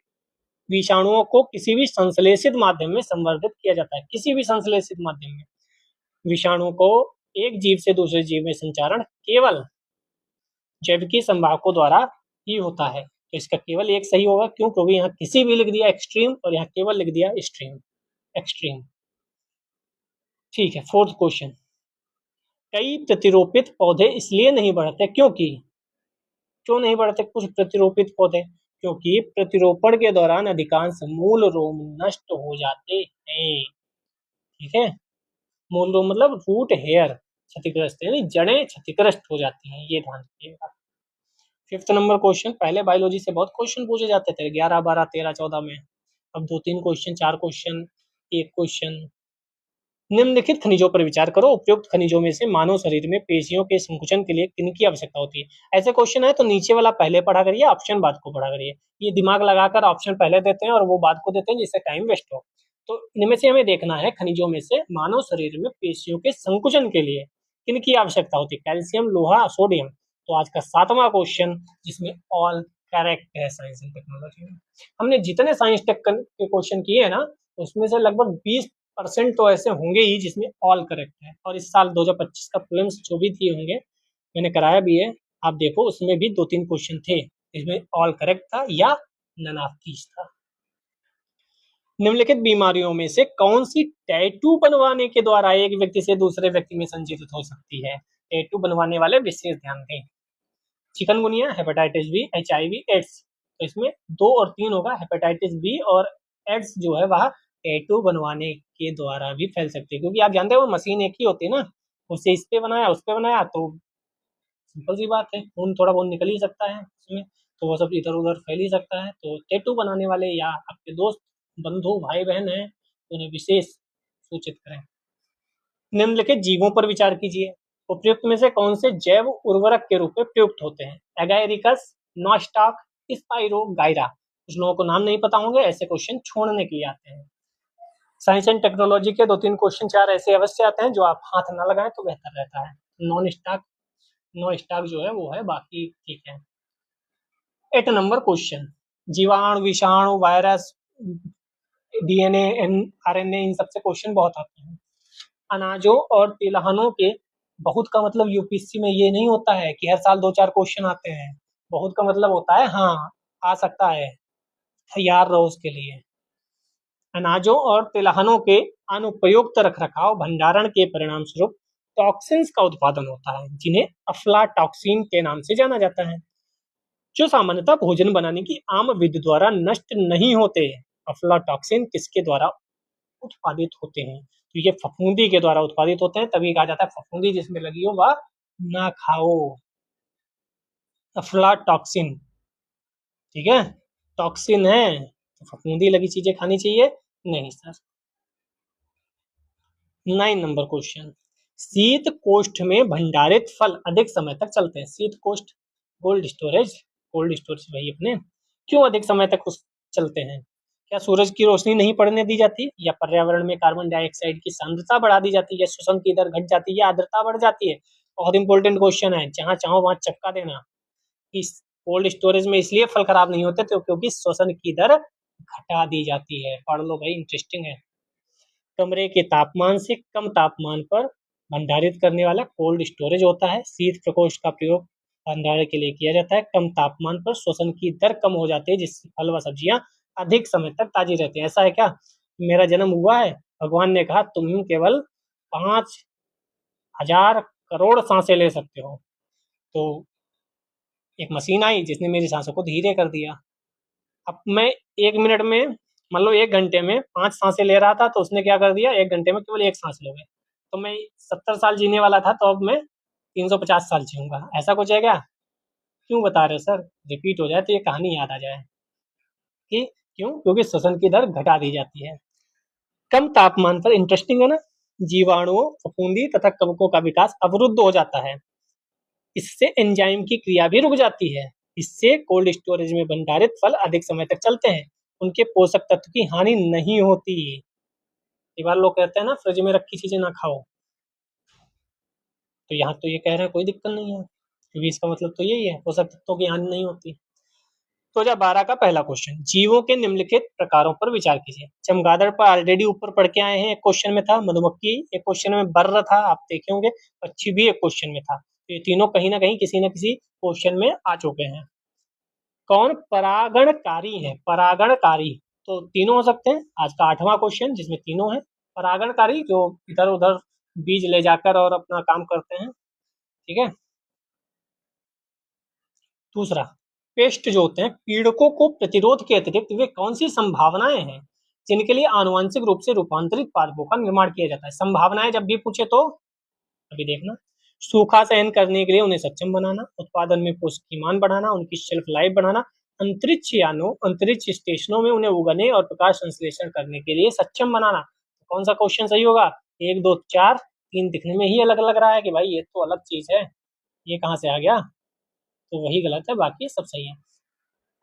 विषाणुओं को किसी भी संश्लेषित माध्यम में संवर्धित किया जाता है, किसी भी संश्लेषित माध्यम में। विषाणु को एक जीव से दूसरे जीव में संचारण केवल जैविकी संवाहकों द्वारा ही होता है, तो इसका केवल एक सही होगा। क्यों? क्योंकि यहाँ किसी भी लिख दिया एक्सट्रीम और यहाँ केवल लिख दिया स्ट्रीम, एक्सट्रीम। ठीक है, फोर्थ क्वेश्चन, कई प्रतिरोपित पौधे इसलिए नहीं बढ़ते क्यों नहीं बढ़ते कुछ प्रतिरोपित पौधे? क्योंकि प्रतिरोपण के दौरान अधिकांश मूल रोम नष्ट हो जाते हैं। ठीक है, मूल रोम मतलब रूट हेयर क्षतिग्रस्त, यानी जड़ें क्षतिग्रस्त हो जाती हैं, ये ध्यान रखिएगा। फिफ्थ नंबर क्वेश्चन, पहले बायोलॉजी से बहुत क्वेश्चन पूछे जाते थे 11, 12, 13, 14 में। अब 2-3 क्वेश्चन, 4 क्वेश्चन, 1 क्वेश्चन। निम्नलिखित खनिजों पर विचार करो, उपयुक्त खनिजों में से मानव शरीर में पेशियों के संकुचन के लिए किनकी आवश्यकता होती है? ऐसे क्वेश्चन है तो नीचे वाला पहले पढ़ा करिए, ऑप्शन बाद को पढ़ा करिए। ये दिमाग लगाकर ऑप्शन पहले देते हैं और वो बाद को देते हैं जिससे टाइम वेस्ट हो। तो इनमें से हमें देखना है खनिजों में से मानव शरीर में पेशियों के संकुचन के लिए किनकी आवश्यकता होती है? कैल्शियम, लोहा, सोडियम। तो आज का 7वां क्वेश्चन जिसमें ऑल करेक्ट है साइंस एंड टेक्नोलॉजी में। हमने जितने साइंस टेक के क्वेश्चन किए हैं ना, उसमें से लगभग 20% तो ऐसे होंगे ही जिसमें ऑल करेक्ट है। और इस साल 2025 का प्रीलिम्स जो भी दिए होंगे, मैंने कराया भी है, आप देखो उसमें भी 2-3 क्वेश्चन थे इसमें ऑल करेक्ट था या नन ऑफ दीज था। निम्नलिखित बीमारियों में से कौन सी टैटू बनवाने के द्वारा एक व्यक्ति से दूसरे व्यक्ति में संजीवित हो सकती है? टैटू बनवाने वाले विशेष ध्यान दें। Chikungunya, hepatitis B, HIV, AIDS. तो इसमें 2 और 3 होगा। हेपेटाइटिस बी और एड्स जो है वह टैटू बनवाने के द्वारा भी फैल सकती है, क्योंकि आप जानते हो मशीन एक ही होती है ना, उससे इस पे बनाया उस पे बनाया, तो सिंपल सी बात है, खून थोड़ा बहुत निकल ही सकता है उसमें, तो वो सब इधर उधर फैल ही सकता है। तो टैटू बनाने वाले या आपके दोस्त, बंधु, भाई बहन हैं, उन्हें विशेष सूचित करें। निम्नलिखित जीवों पर विचार कीजिए, उपयुक्त में से कौन से जैव उर्वरक के रूप में प्रयुक्त होते हैं? Agaricus, Nostoc, Spirogyra. कुछ लोगों को नाम नहीं पता होंगे, ऐसे क्वेश्चन छोड़ने के लिए आते हैं। साइंस एंड टेक्नोलॉजी के 2-3 क्वेश्चन 4 ऐसे अवश्य आते हैं जो आप हाथ ना लगाएं तो बेहतर रहता है। नॉन स्टॉक, नो स्टॉक जो है वो है, बाकी ठीक है। 8 नंबर क्वेश्चन, जीवाणु, विषाणु, वायरस, DNA, RNA, इन सबसे क्वेश्चन बहुत आते हैं। अनाजों और तिलहनों के बहुत का मतलब यूपीएससी में ये नहीं होता है कि हर साल 2-4 क्वेश्चन आते हैं। बहुत का मतलब होता है हाँ आ सकता है, तैयार रहो उसके लिए। अनाजों और तिलहनों के अनुपयुक्त रखरखाव भंडारण के परिणाम स्वरूप टॉक्सिन्स का उत्पादन होता है, जिन्हें अफ्लाटॉक्सिन के नाम से जाना जाता है, जो सामान्यतः भोजन बनाने की आम विधि द्वारा नष्ट नहीं होते। अफ्लाटॉक्सिन किसके द्वारा उत्पादित होते हैं? तो ये फफूंदी के द्वारा उत्पादित होते हैं, तभी कहा जाता है फफूंदी जिसमें लगी हो वह ना खाओ। अफ्लाटॉक्सिन, ठीक है, टॉक्सिन है तो फफूंदी लगी चीजें खानी चाहिए नहीं सर। 9 नंबर क्वेश्चन, शीत कोष्ठ में भंडारित फल अधिक समय तक चलते हैं। शीत कोष्ठ, कोल्ड स्टोरेज वही अपने, क्यों अधिक समय तक चलते हैं? क्या सूरज की रोशनी नहीं पड़ने दी जाती, या पर्यावरण में कार्बन डाइऑक्साइड की सांद्रता बढ़ा दी जाती है, श्वसन की दर घट जाती है, या आर्द्रता बढ़ जाती है? बहुत इंपॉर्टेंट क्वेश्चन है, जहां चाहो वहां चपका देना। इस कोल्ड स्टोरेज में इसलिए फल खराब नहीं होते तो क्योंकि श्वसन की दर घटा दी जाती है। पढ़ लो भाई, इंटरेस्टिंग है। कमरे के तापमान से कम तापमान पर भंडारित करने वाला कोल्ड स्टोरेज होता है। शीत प्रकोष्ठ का प्रयोग भंडारण के लिए किया जाता है। कम तापमान पर श्वसन की दर कम हो जाती है, जिससे फल व सब्जियां अधिक समय तक ताजी रहती है। ऐसा है क्या? मेरा जन्म हुआ है, भगवान ने कहा तुम केवल 5,000 करोड़ सांसें ले सकते हो, तो एक मशीन आई जिसने मेरी सांसों को धीरे कर दिया। अब मैं 1 मिनट में मान लो 1 घंटे में 5 सांसें ले रहा था, तो उसने क्या कर दिया, 1 घंटे में केवल 1 सांस ले गए। तो मैं 70 साल जीने वाला था, तो अब मैं 350 साल जीऊंगा, ऐसा कुछ है क्या? क्यों बता रहे हो सर? रिपीट हो जाए तो ये कहानी याद आ जाए कि क्यों, क्योंकि श्वसन की दर घटा दी जाती है। कम तापमान पर, इंटरेस्टिंग है ना, जीवाणुओं, फफूंदी तथा कवकों का विकास अवरुद्ध हो जाता है। इससे एंजाइम की क्रिया भी रुक जाती है। इससे कोल्ड स्टोरेज में भंडारित फल अधिक समय तक चलते हैं, उनके पोषक तत्व की हानि नहीं होती। कई बार लोग कहते हैं ना फ्रिज में रखी चीजें ना खाओ, तो यहाँ तो ये कह रहे हैं कोई दिक्कत नहीं है, क्योंकि इसका मतलब तो यही है, पोषक तत्वों की हानि नहीं होती। 2012 का पहला क्वेश्चन, जीवों के निम्नलिखित प्रकारों पर विचार कीजिए। चमगादड़ पर ऑलरेडी ऊपर पढ़ के आए हैं, एक क्वेश्चन में था। मधुमक्खी एक क्वेश्चन में, बर्र था, आप देखे होंगे। पक्षी भी एक क्वेश्चन में था। तो ये तीनों कहीं ना कहीं किसी न किसी क्वेश्चन में आ चुके हैं। कौन परागणकारी है? परागणकारी तो तीनों हो सकते हैं। आज का 8वां क्वेश्चन जिसमें तीनों है। परागणकारी जो इधर उधर बीज ले जाकर और अपना काम करते हैं, ठीक है। दूसरा, पेस्ट जो होते हैं, पीड़कों को प्रतिरोध के अतिरिक्त वे कौन सी संभावनाएं हैं जिनके लिए आनुवंशिक रूप से रूपांतरित पादपों का निर्माण किया जाता है? संभावनाएं जब भी पूछे तो अभी देखना, सूखा सहन करने के लिए उन्हें सक्षम बनाना, उत्पादन में पोषकीमान बढ़ाना, उनकी शेल्फ लाइफ बढ़ाना, अंतरिक्ष यानों, अंतरिक्ष स्टेशनों में उन्हें उगने और प्रकाश संश्लेषण करने के लिए सक्षम बनाना। तो कौन सा क्वेश्चन सही होगा? 1 2 4, 3 दिखने में ही अलग लग रहा है कि भाई ये तो अलग चीज है, ये कहाँ से आ गया? तो वही गलत है, बाकी सब सही है।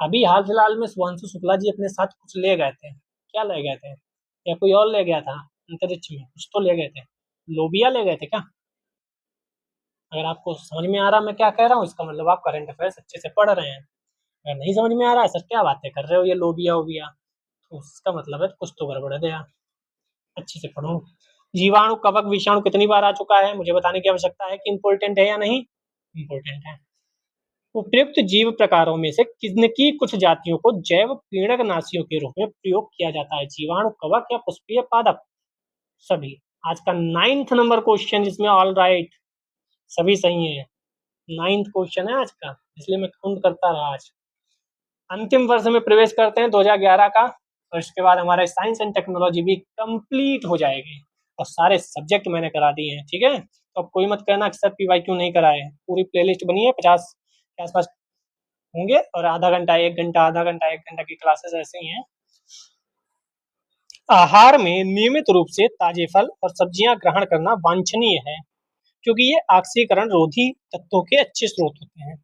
अभी हाल फिलहाल में शुभांशु शुक्ला जी अपने साथ कुछ ले गए थे, क्या ले गए थे? या कोई और ले गया था? अंतरिक्ष में कुछ तो ले गए थे, लोबिया ले गए थे क्या? अगर आपको समझ में आ रहा मैं क्या कह रहा हूँ, इसका मतलब आप करंट अफेयर्स अच्छे से पढ़ रहे हैं। अगर नहीं समझ में आ रहा है, सर क्या बातें कर रहे हो, ये लोबिया वोबिया, तो उसका मतलब है कुछ तो गड़बड़ है दया। अच्छे से पढ़ो। जीवाणु, कवक, विषाणु कितनी बार आ चुका है, मुझे बताने की आवश्यकता है कि इंपॉर्टेंट है या नहीं? इंपॉर्टेंट है। उपयुक्त जीव प्रकारों में से किनकी कुछ जातियों को जैव पीड़कनाशियों के रूप में प्रयोग किया जाता है? जीवाणु, कवक या पुष्पीय पादप? सभी। आज का 9th नंबर क्वेश्चन जिसमें ऑल राइट सभी सही है। 9th क्वेश्चन है आज का, इसलिए मैं काउंट करता रहा आज। अंतिम वर्ष में प्रवेश करते हैं 2011 का, और इसके बाद हमारे साइंस एंड टेक्नोलॉजी भी कंप्लीट हो जाएगी और सारे सब्जेक्ट मैंने करा दिए हैं, ठीक है। तो अब कोई मत कहना कि सर पीवाई क्यों नहीं कराए। पूरी प्लेलिस्ट बनी है, 50 के आसपास होंगे, और आधा घंटा 1 घंटा, आधा घंटा 1 घंटा की क्लासेस ऐसे ही हैं। आहार में नियमित रूप से ताजे फल और सब्जियां ग्रहण करना वांछनीय है, क्योंकि ये ऑक्सीकरण रोधी तत्वों के अच्छे स्रोत होते हैं।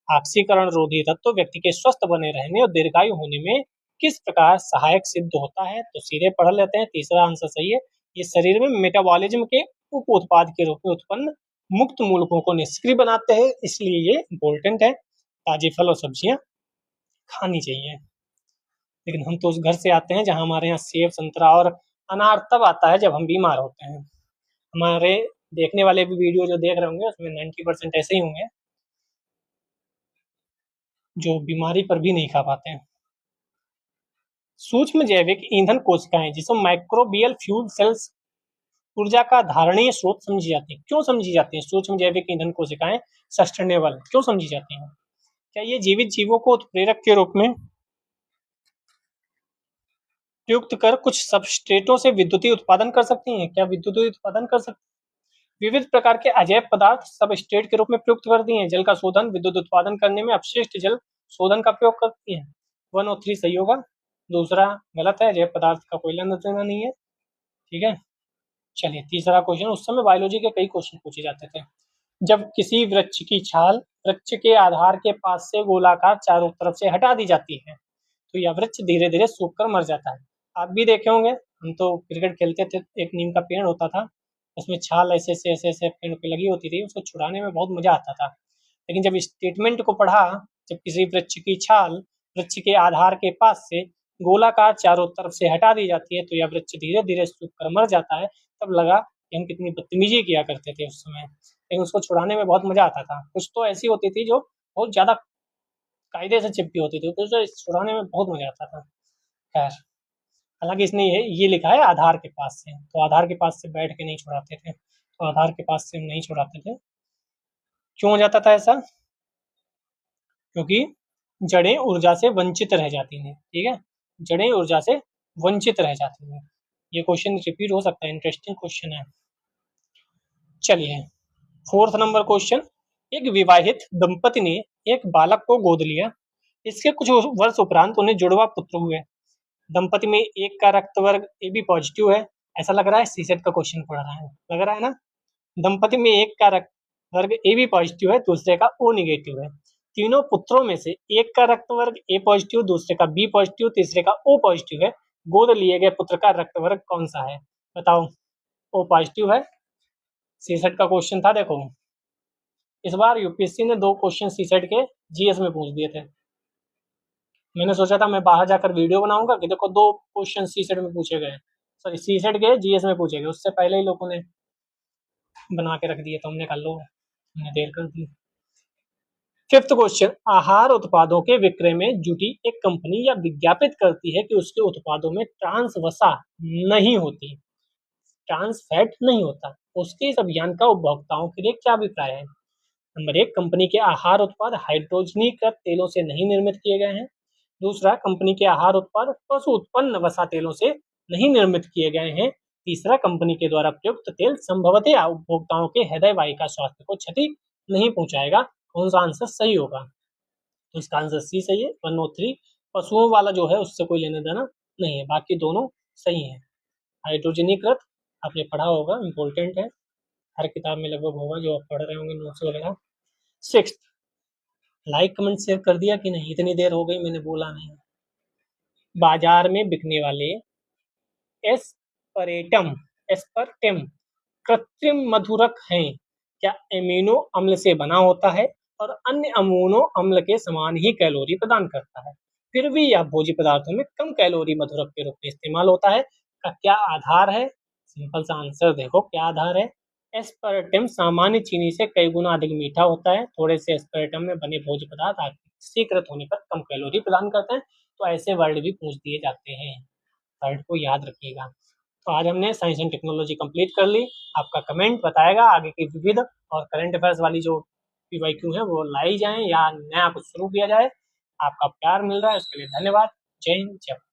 ऑक्सीकरण रोधी तत्व व्यक्ति के स्वस्थ बने रहने और दीर्घायु होने में किस प्रकार सहायक सिद्ध होता है? तो सीधे पढ़ लेते हैं, तीसरा आंसर सही है। ये शरीर में मेटाबॉलिज्म के उप उत्पाद के रूप में उत्पन्न मुक्त मूलकों को निष्क्रिय बनाते हैं, इसलिए ये इम्पोर्टेंट है। ताजे फल और सब्जियां खानी चाहिए। लेकिन हम तो उस घर से आते हैं जहां हमारे यहाँ सेब, संतरा और अनार तब आता है जब हम बीमार होते हैं। हमारे देखने वाले भी वीडियो जो देख रहे होंगे उसमें 90% ऐसे ही होंगे जो बीमारी पर भी नहीं खा पाते हैं। सूक्ष्म जैविक ईंधन कोशिकाएं, जिसमें माइक्रोबियल फ्यूल सेल्स ऊर्जा का धारणीय स्रोत समझी जाती है। क्यों समझी जाती है सूक्ष्म जैविक ईंधन कोशिकाएं सस्टेनेबल क्यों समझी जाती हैं? क्या ये जीवित जीवों को उत्प्रेरक के रूप में प्रयुक्त कर कुछ सबस्ट्रेटों से विद्युतीय उत्पादन कर सकती हैं? क्या विद्युतीय उत्पादन कर सकती हैं? विविध प्रकार के अजैव पदार्थ सबस्ट्रेट के रूप में प्रयुक्त करती हैं। जल का शोधन, विद्युत उत्पादन करने में अपशिष्ट जल शोधन का प्रयोग करती हैं। 1 और 3 सही होगा, दूसरा गलत है, अजैव पदार्थ का कोई लेना देना नहीं है, ठीक है। चलिए तीसरा क्वेश्चन, उस समय बायोलॉजी के कई क्वेश्चन पूछे जाते थे। जब किसी वृक्ष की छाल वृक्ष के आधार के पास से गोलाकार चारों तरफ से हटा दी जाती है, तो यह वृक्ष धीरे धीरे सूख कर मर जाता है। आप भी देखे होंगे, हम तो क्रिकेट खेलते थे, एक नीम का पेड़ होता था, उसमें छाल ऐसे ऐसे ऐसे ऐसे पेड़ पे लगी होती थी, उसको छुड़ाने में बहुत मजा आता था। लेकिन जब स्टेटमेंट को पढ़ा, जब किसी वृक्ष की छाल वृक्ष के आधार के पास से गोलाकार चारों तरफ से हटा दी जाती है, तो यह वृक्ष धीरे धीरे सूख कर मर जाता है, तब लगा कि हम कितनी बदतमीजी किया करते थे उस समय। लेकिन उसको छुड़ाने में बहुत मजा आता था। कुछ तो ऐसी होती थी जो बहुत ज्यादा कायदे से चिपकी होती थी, तो उसे छुड़ाने में बहुत मजा आता था। खैर, हालांकि इसने ये लिखा है आधार के पास से, तो आधार के पास से बैठ के नहीं छुड़ाते थे, तो आधार के पास से हम नहीं छुड़ाते थे। क्यों हो जाता था ऐसा? क्योंकि जड़ें ऊर्जा से वंचित रह जाती हैं, ठीक है, जड़ें ऊर्जा से वंचित रह जाती हैं। ये क्वेश्चन रिपीट हो सकता है, इंटरेस्टिंग क्वेश्चन है। चलिए 4th नंबर क्वेश्चन, एक विवाहित दंपति ने एक बालक को गोद लिया। इसके कुछ वर्ष उपरांत उन्हें जुड़वा पुत्र हुए। दंपति में एक का रक्त वर्ग ए बी पॉजिटिव है, ऐसा लग रहा है सीसेट का क्वेश्चन पढ़ रहा है, लग रहा है ना। दंपति में एक का रक्त वर्ग ए बी पॉजिटिव है, दूसरे का ओ निगेटिव है। तीनों पुत्रों में से एक का रक्त वर्ग ए पॉजिटिव, दूसरे का बी पॉजिटिव, तीसरे का ओ पॉजिटिव है। गोद लिए गए पुत्र का रक्त वर्ग कौन सा है? बताओ। ओ पॉजिटिव है, सीसेट का क्वेश्चन था। देखो इस बार यूपीएससी ने 2 क्वेश्चन सीसेट के जीएस में पूछ दिए थे। मैंने सोचा था मैं बाहर जाकर वीडियो बनाऊंगा कि देखो 2 क्वेश्चन सीसेट में पूछे गए, सॉरी सीसेट के जीएस में पूछे गए, उससे पहले ही लोगों ने बना के रख दिए, तो हमने कर लो, हमने देर कर दी। 5th क्वेश्चन, आहार उत्पादों के विक्रय में जुटी एक कंपनी यह विज्ञापित करती है कि उसके उत्पादों में ट्रांस वसा नहीं होती, ट्रांस फैट नहीं होता, उसके इस अभियान का उपभोक्ताओं के लिए क्या अभिप्राय है? नंबर 1, कंपनी के आहार उत्पाद हाइड्रोजनीकृत तेलों से नहीं निर्मित किए गए हैं। दूसरा, कंपनी के आहार उत्पाद पशु उत्पन्न वसा तेलों से नहीं निर्मित किए गए हैं। तीसरा, कंपनी के द्वारा प्रयुक्त तेल संभवतः उपभोक्ताओं के हृदय वाहिका स्वास्थ्य को क्षति नहीं पहुंचाएगा। कौन सा आंसर सही होगा? तो इसका आंसर सी सही है, 1 और 3। पशुओं वाला जो है उससे कोई लेना देना नहीं है, बाकी दोनों सही है। हाइड्रोजनीकृत आपने पढ़ा होगा, इम्पोर्टेंट है, हर किताब में लगभग होगा जो आप पढ़ रहे होंगे, नोट्स वगैरह। 6th, लाइक कमेंट शेयर कर दिया कि नहीं? इतनी देर हो गई, मैंने बोला नहीं। बाजार में बिकने वाले एस्पर्टेम कृत्रिम मधुरक हैं, क्या एमिनो अम्ल से बना होता है और अन्य अमीनो अम्ल के समान ही कैलोरी प्रदान करता है, फिर भी यह भोज्य पदार्थों में कम कैलोरी मधुरक के रूप में इस्तेमाल होता है, का क्या आधार है? सिंपल सा आंसर देखो क्या आधार है। एस्पर्टेम सामान्य चीनी से कई गुना अधिक मीठा होता है। थोड़े से एस्पर्टेम में बने भोज्य पदार्थ ऑक्सीकृत होने पर कम कैलोरी प्रदान करते हैं। तो ऐसे वर्ड भी पूछ दिए जाते हैं, वर्ड को याद रखिएगा। तो आज हमने साइंस एंड टेक्नोलॉजी कंप्लीट कर ली। आपका कमेंट बताएगा आगे की विविध और करंट अफेयर्स वाली जो पीवाईक्यू है वो लाई जाए या नया कुछ शुरू किया जाए। आपका प्यार मिल रहा है, उसके लिए धन्यवाद। जय हिंद, जय भारत।